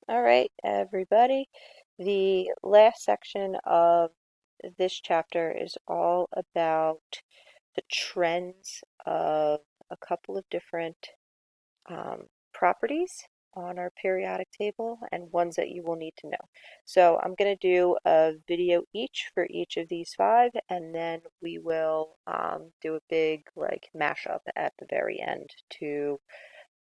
All right, everybody. The last section of this chapter is all about the trends of a couple of different properties on our periodic table and ones that you will need to know. So I'm going to do a video each for each of these five, and then we will do a big like mashup at the very end to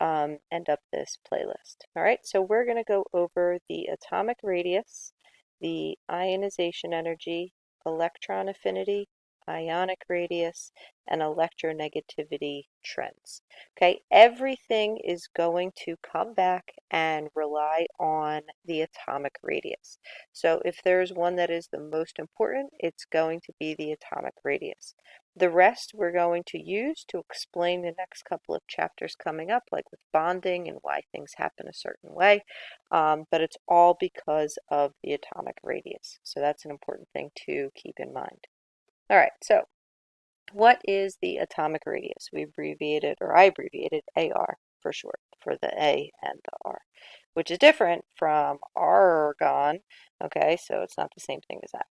end up this playlist. All right, so we're going to go over the atomic radius, the ionization energy, electron affinity, ionic radius, and electronegativity trends. Okay, everything is going to come back and rely on the atomic radius. So if there's one that is the most important, it's going to be the atomic radius. The rest we're going to use to explain the next couple of chapters coming up, like with bonding and why things happen a certain way. But it's all because of the atomic radius. So that's an important thing to keep in mind. All right, so what is the atomic radius? We abbreviated, or I abbreviated AR for short, for the A and the R, which is different from argon. Okay, so it's not the same thing as that.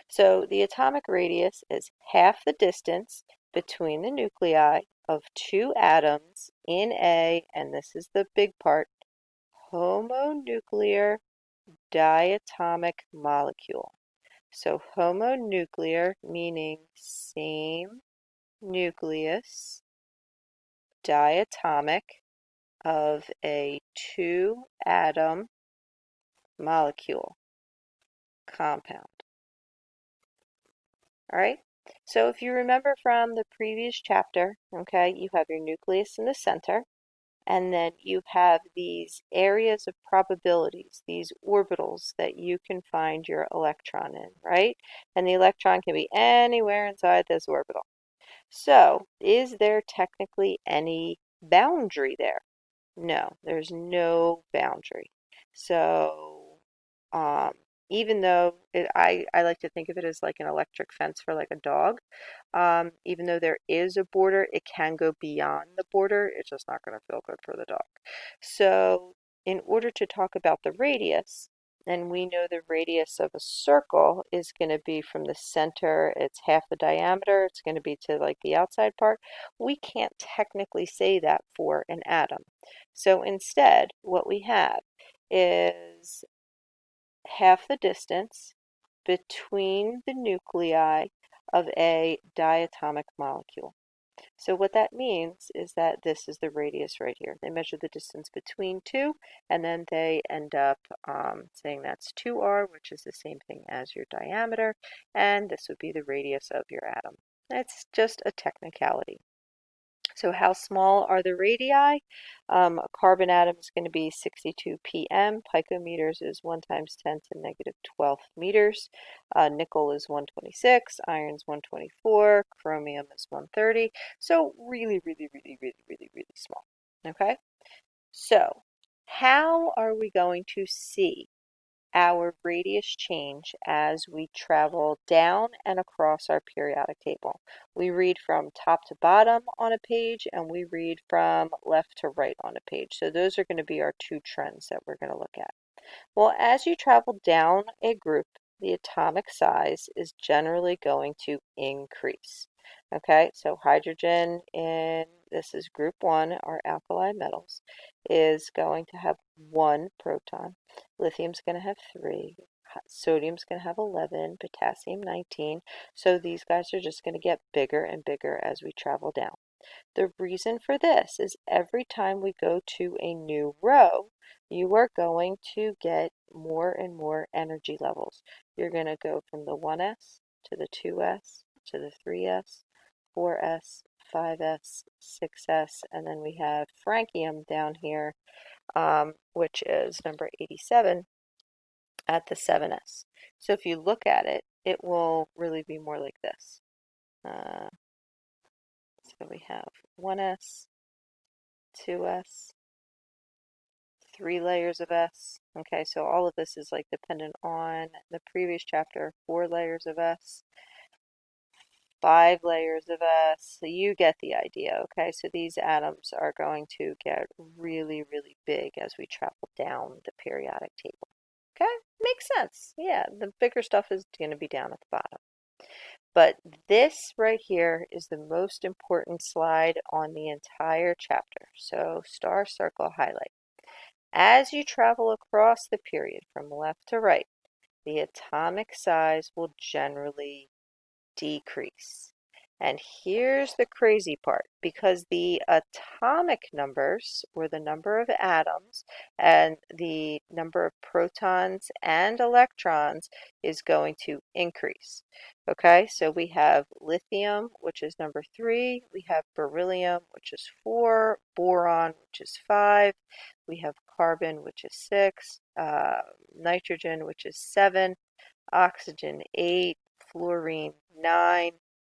So the atomic radius is half the distance between the nuclei of two atoms in a, and this is the big part, homonuclear diatomic molecule. So homonuclear meaning same nucleus, diatomic of a two atom molecule compound. All right. So if you remember from the previous chapter, okay, you have your nucleus in the center, and then you have these areas of probabilities, these orbitals that you can find your electron in, right? And the electron can be anywhere inside this orbital. So is there technically any boundary there? No, there's no boundary. So, um, even though I like to think of it as like an electric fence for like a dog, even though there is a border, it can go beyond the border. It's just not going to feel good for the dog. So, in order to talk about the radius, and we know the radius of a circle is going to be from the center, it's half the diameter, it's going to be to like the outside part. We can't technically say that for an atom. So instead, what we have is half the distance between the nuclei of a diatomic molecule. So what that means is that this is the radius right here. They measure the distance between two, and then they end up saying that's 2r, which is the same thing as your diameter, and this would be the radius of your atom. That's just a technicality. So how small are the radii? A carbon atom is going to be 62 pm. Picometers is 1 times 10 to negative 12 meters. Nickel is 126. Iron is 124. Chromium is 130. So really, really, really, really, really, really small. Okay? So how are we going to see our radius change as we travel down and across our periodic table? We read from top to bottom on a page, and we read from left to right on a page. So those are going to be our two trends that we're going to look at. Well, as you travel down a group, the atomic size is generally going to increase. Okay, so hydrogen in this is group 1, our alkali metals, is going to have 1 proton. Lithium's going to have 3. Sodium's going to have 11, potassium 19. So these guys are just going to get bigger and bigger as we travel down. The reason for this is every time we go to a new row, you are going to get more and more energy levels. You're going to go from the 1s to the 2s to the 3s, 4s, 5s, 6s, and then we have francium down here, which is number 87 at the 7s. So if you look at it, it will really be more like this. So we have 1s, 2s, 3 layers of S. Okay, so all of this is like dependent on the previous chapter, 4 layers of S, 5 layers of S. So you get the idea, okay? So these atoms are going to get really, really big as we travel down the periodic table. Okay? Makes sense. Yeah, the bigger stuff is going to be down at the bottom. But this right here is the most important slide on the entire chapter. So star, circle, highlight. As you travel across the period from left to right, the atomic size will generally decrease. And here's the crazy part, because the atomic numbers, or the number of atoms, and the number of protons and electrons is going to increase. Okay, so we have lithium, which is number 3. We have beryllium, which is 4. Boron, which is 5. We have carbon, which is 6. Nitrogen, which is 7. Oxygen 8, fluorine 9,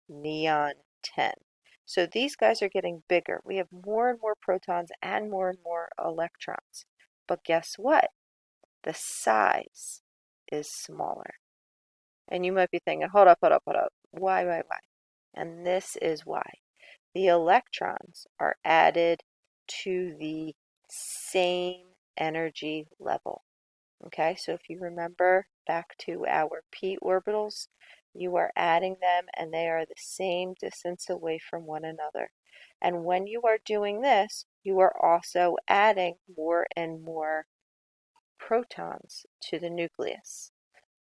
neon 10. So these guys are getting bigger. We have more and more protons and more electrons. But guess what? The size is smaller. And you might be thinking, hold up, hold up, hold up. Why? And this is why. The electrons are added to the same energy level. Okay, so if you remember back to our p orbitals, you are adding them and they are the same distance away from one another. And when you are doing this, you are also adding more and more protons to the nucleus.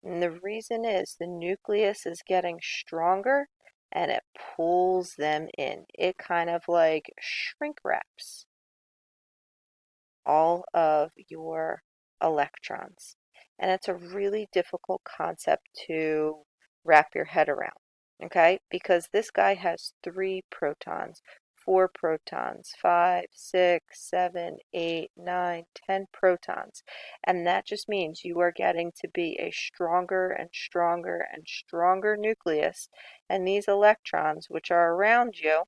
And the reason is the nucleus is getting stronger and it pulls them in. It kind of like shrink wraps all of your electrons. And it's a really difficult concept to wrap your head around, okay? Because this guy has 3 protons, 4 protons, 5, 6, 7, 8, 9, 10 protons. And that just means you are getting to be a stronger and stronger and stronger nucleus. And these electrons, which are around you,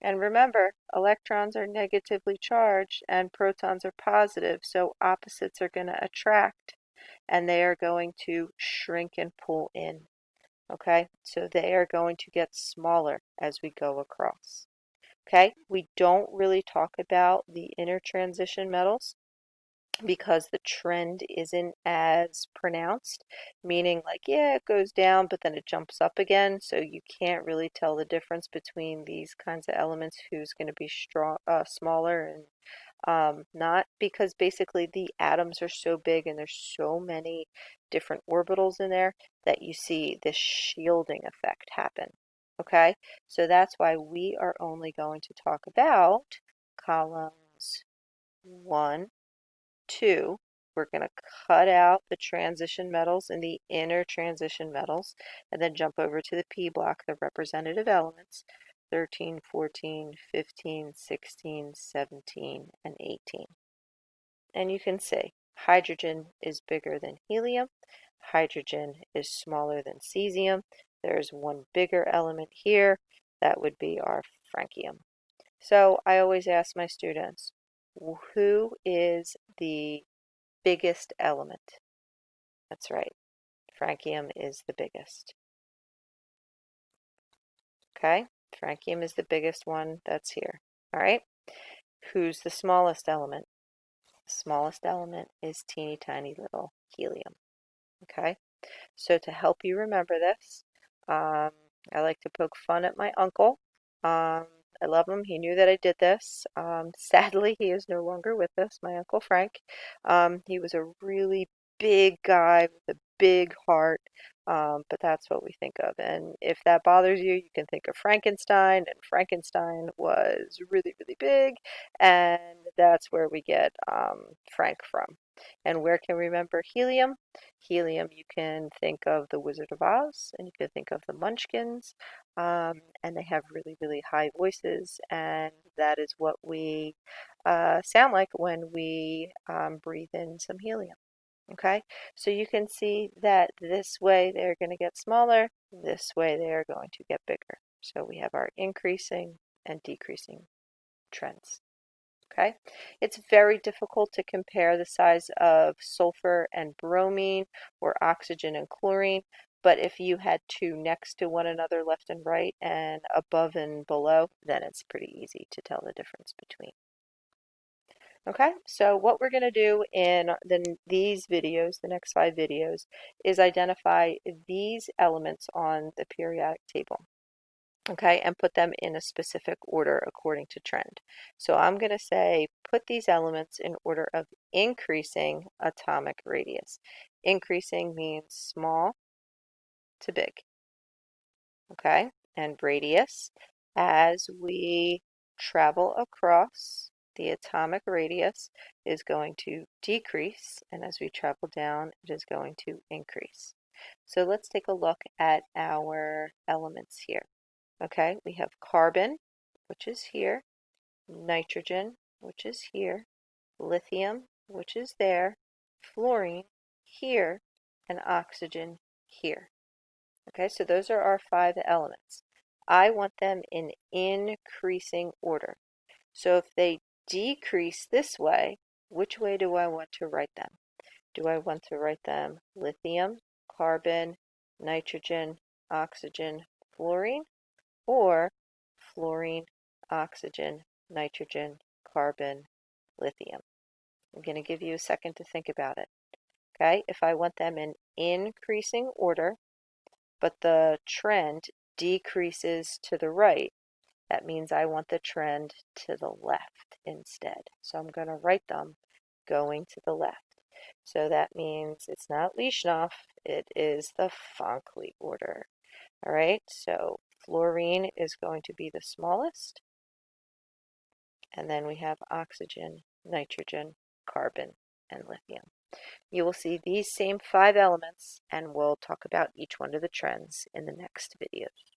and remember, electrons are negatively charged and protons are positive, so opposites are going to attract and they are going to shrink and pull in. Okay, so they are going to get smaller as we go across. Okay, we don't really talk about the inner transition metals because the trend isn't as pronounced, meaning like, yeah, it goes down, but then it jumps up again. So you can't really tell the difference between these kinds of elements, who's going to be smaller and not, because basically the atoms are so big and there's so many different orbitals in there that you see this shielding effect happen. Okay, so that's why we are only going to talk about columns 1, 2. We're going to cut out the transition metals and the inner transition metals and then jump over to the P block, the representative elements, 13, 14, 15, 16, 17, and 18. And you can see hydrogen is bigger than helium. Hydrogen is smaller than cesium. There's one bigger element here. That would be our francium. So I always ask my students, who is the biggest element? That's right. Francium is the biggest. Okay? Francium is the biggest one that's here. All right? Who's the smallest element? The smallest element is teeny tiny little helium. Okay? So to help you remember this, I like to poke fun at my uncle. I love him. He knew that I did this. Sadly, he is no longer with us, my Uncle Frank. He was a really big guy with a big heart, but that's what we think of. And if that bothers you, you can think of Frankenstein, and Frankenstein was really, really big, and that's where we get Frank from. And where can we remember helium? Helium, you can think of the Wizard of Oz, and you can think of the Munchkins, and they have really, really high voices, and that is what we sound like when we breathe in some helium. Okay, so you can see that this way they're going to get smaller, this way they are going to get bigger. So we have our increasing and decreasing trends. Okay, it's very difficult to compare the size of sulfur and bromine or oxygen and chlorine, But if you had two next to one another, left and right, and above and below, then it's pretty easy to tell the difference between. Okay, so what we're going to do in these videos, the next 5 videos, is identify these elements on the periodic table. Okay, and put them in a specific order according to trend. So I'm going to say put these elements in order of increasing atomic radius. Increasing means small to big. Okay, and radius, as we travel across, the atomic radius is going to decrease, and as we travel down, it is going to increase. So let's take a look at our elements here. Okay, we have carbon, which is here, nitrogen, which is here, lithium, which is there, fluorine here, and oxygen here. Okay, so those are our 5 elements. I want them in increasing order. So if they decrease this way, which way do I want to write them? Do I want to write them lithium, carbon, nitrogen, oxygen, fluorine, or fluorine, oxygen, nitrogen, carbon, lithium? I'm going to give you a second to think about it. Okay, if I want them in increasing order, but the trend decreases to the right, that means I want the trend to the left instead. So I'm going to write them going to the left. So that means it's not Lishnov, it is the Fonckley order. All right, so fluorine is going to be the smallest, and then we have oxygen, nitrogen, carbon, and lithium. You will see these same 5 elements, and we'll talk about each one of the trends in the next videos.